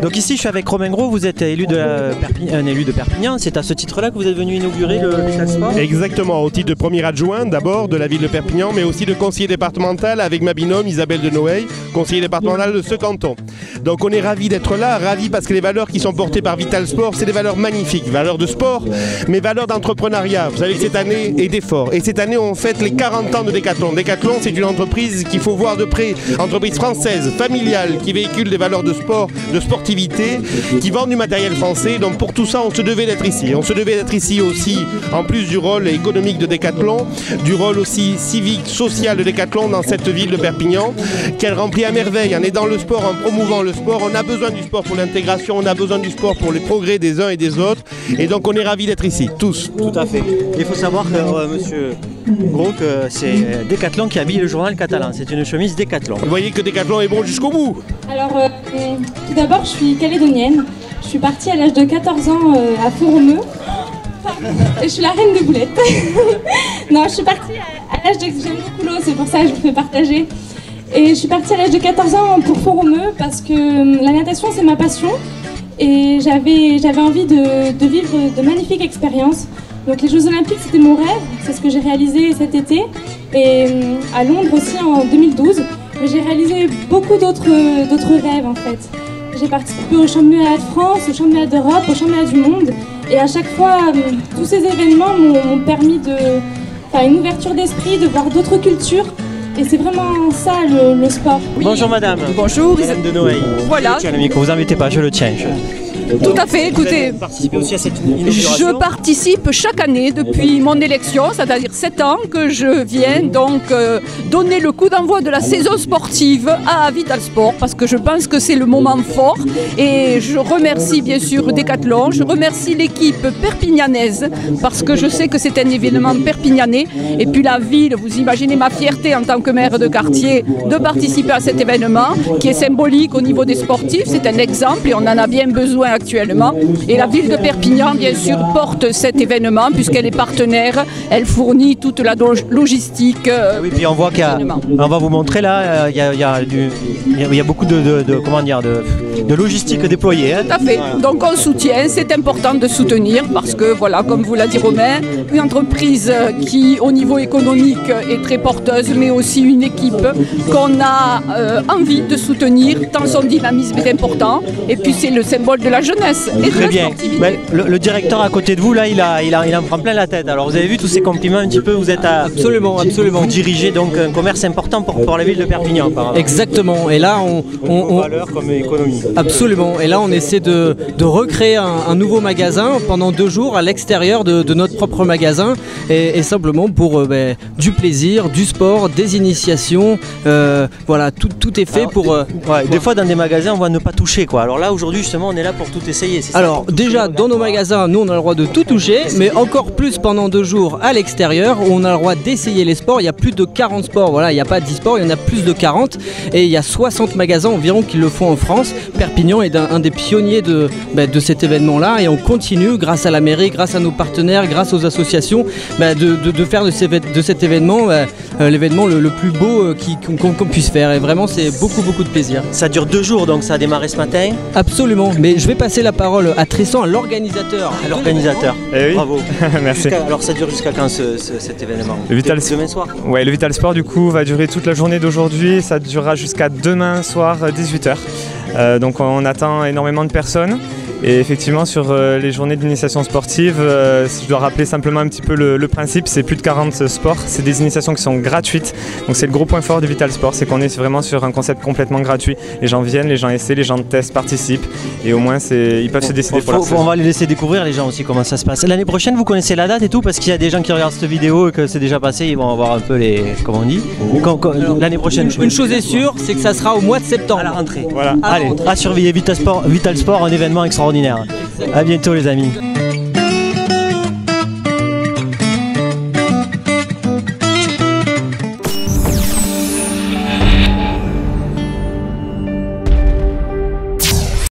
Donc ici, je suis avec Romain Gros, vous êtes élu un élu de Perpignan. C'est à ce titre-là que vous êtes venu inaugurer le Vital Sport? Exactement, au titre de premier adjoint d'abord de la ville de Perpignan, mais aussi de conseiller départemental avec ma binôme Isabelle de Noailles, conseiller départemental de ce canton. Donc on est ravis d'être là, ravis parce que les valeurs qui sont portées par Vital Sport, c'est des valeurs magnifiques, valeurs de sport, mais valeurs d'entrepreneuriat. Vous savez que cette année est d'effort. Et cette année, on fête les 40 ans de Decathlon. Decathlon, c'est une entreprise qu'il faut voir de près, entreprise française, familiale, qui véhicule des valeurs de sport, de sportivité, qui vend du matériel français. Donc pour tout ça, on se devait d'être ici. On se devait d'être ici aussi, en plus du rôle économique de Decathlon, du rôle aussi civique, social de Decathlon dans cette ville de Perpignan, qu'elle remplit à merveille en aidant le sport, en promouvant le sport. On a besoin du sport pour l'intégration, on a besoin du sport pour les progrès des uns et des autres. Et donc on est ravis d'être ici, tous. Tout à fait. Il faut savoir que monsieur Gros, que c'est Decathlon qui habille le journal catalan. C'est une chemise Decathlon. Vous voyez que Decathlon est bon jusqu'au bout. Alors, tout d'abord, je suis calédonienne. Je suis partie à l'âge de 14 ans à Font-Romeu. Et je suis la reine des boulettes. Non, je suis partie à l'âge de... J'aime beaucoup l'eau, c'est pour ça que je vous fais partager. Et je suis partie à l'âge de 14 ans pour Font-Romeu parce que la natation, c'est ma passion. Et j'avais envie de vivre de magnifiques expériences. Donc les Jeux Olympiques, c'était mon rêve. C'est ce que j'ai réalisé cet été. Et à Londres aussi en 2012. Mais j'ai réalisé beaucoup d'autres rêves en fait. J'ai participé aux championnats de France, aux championnats d'Europe, aux championnats du monde. Et à chaque fois, tous ces événements m'ont permis de faire une ouverture d'esprit, de voir d'autres cultures. Et c'est vraiment ça le sport. Oui. Bonjour madame. Bonjour. Madame de Noailles. Voilà. Tiens le micro, vous embêtez pas, je le tiens. Tout à fait, écoutez, vous participez aussi à cette inauguration. je participe chaque année depuis mon élection, c'est-à-dire 7 ans que je viens donc donner le coup d'envoi de la saison sportive à Vital Sport parce que je pense que c'est le moment fort et je remercie bien sûr Decathlon, je remercie l'équipe perpignanaise parce que je sais que c'est un événement perpignanais et puis la ville, vous imaginez ma fierté en tant que maire de quartier de participer à cet événement qui est symbolique au niveau des sportifs, c'est un exemple et on en a bien besoin actuellement. Et la ville de Perpignan, bien sûr, porte cet événement puisqu'elle est partenaire. Elle fournit toute la logistique. Oui, puis on voit qu'il y a, on va vous montrer là, il y a beaucoup de logistique déployée. Hein. Tout à fait. Voilà. Donc on soutient, c'est important de soutenir parce que, voilà, comme vous l'a dit Romain, une entreprise qui, au niveau économique, est très porteuse, mais aussi une équipe qu'on a envie de soutenir, tant son dynamisme est important. Et puis c'est le symbole de la jeunesse et de très la bien. sportivité. Le directeur à côté de vous, là, il en prend plein la tête. Alors vous avez vu tous ces compliments un petit peu, vous êtes à... Absolument. Vous dirigez donc un commerce important pour la ville de Perpignan, apparemment. Exactement. Et là, on valeur comme économie. Absolument. Et là, on essaie de recréer un nouveau magasin pendant 2 jours à l'extérieur de notre propre magasin et simplement pour du plaisir, du sport, des initiations. Voilà, tout est fait. Alors, pour... des fois, dans des magasins, on va ne pas toucher, quoi. Alors là, aujourd'hui, justement, on est là pour tout essayer. Alors déjà, dans nos magasins, nous, on a le droit de tout toucher, mais encore plus pendant 2 jours à l'extérieur, où on a le droit d'essayer les sports. Il y a plus de 40 sports. Voilà, il n'y a pas 10 sports, il y en a plus de 40. Et il y a 60 magasins environ qui le font en France. Perpignan est un des pionniers de cet événement-là. Et on continue, grâce à la mairie, grâce à nos partenaires, grâce aux associations, de faire de cet événement l'événement le plus beau qu'on puisse faire. Et vraiment, c'est beaucoup de plaisir. Ça dure 2 jours, donc ça a démarré ce matin. Absolument, mais je vais passer la parole à Tristan, à l'organisateur. À l'organisateur, oui. Bravo. Merci. Alors ça dure jusqu'à quand cet événement? Demain soir. Ouais, le Vital Sport du coup va durer toute la journée d'aujourd'hui, ça durera jusqu'à demain soir 18h. Donc on attend énormément de personnes. Et effectivement, sur les journées d'initiation sportive, si je dois rappeler simplement un petit peu le principe, c'est plus de 40 sports. C'est des initiations qui sont gratuites. Donc c'est le gros point fort de Vital Sport, c'est qu'on est vraiment sur un concept complètement gratuit. Les gens viennent, les gens essaient, les gens testent, participent. Et au moins, ils peuvent se décider pour leur saison. On va les laisser découvrir les gens aussi comment ça se passe. L'année prochaine, vous connaissez la date et tout, parce qu'il y a des gens qui regardent cette vidéo et que c'est déjà passé, ils vont avoir un peu les... Comment on dit? L'année prochaine. Une chose est sûre, c'est que ça sera au mois de septembre. À la rentrée. Voilà. Allez, à surveiller Vital Sport, un événement extraordinaire. À bientôt les amis.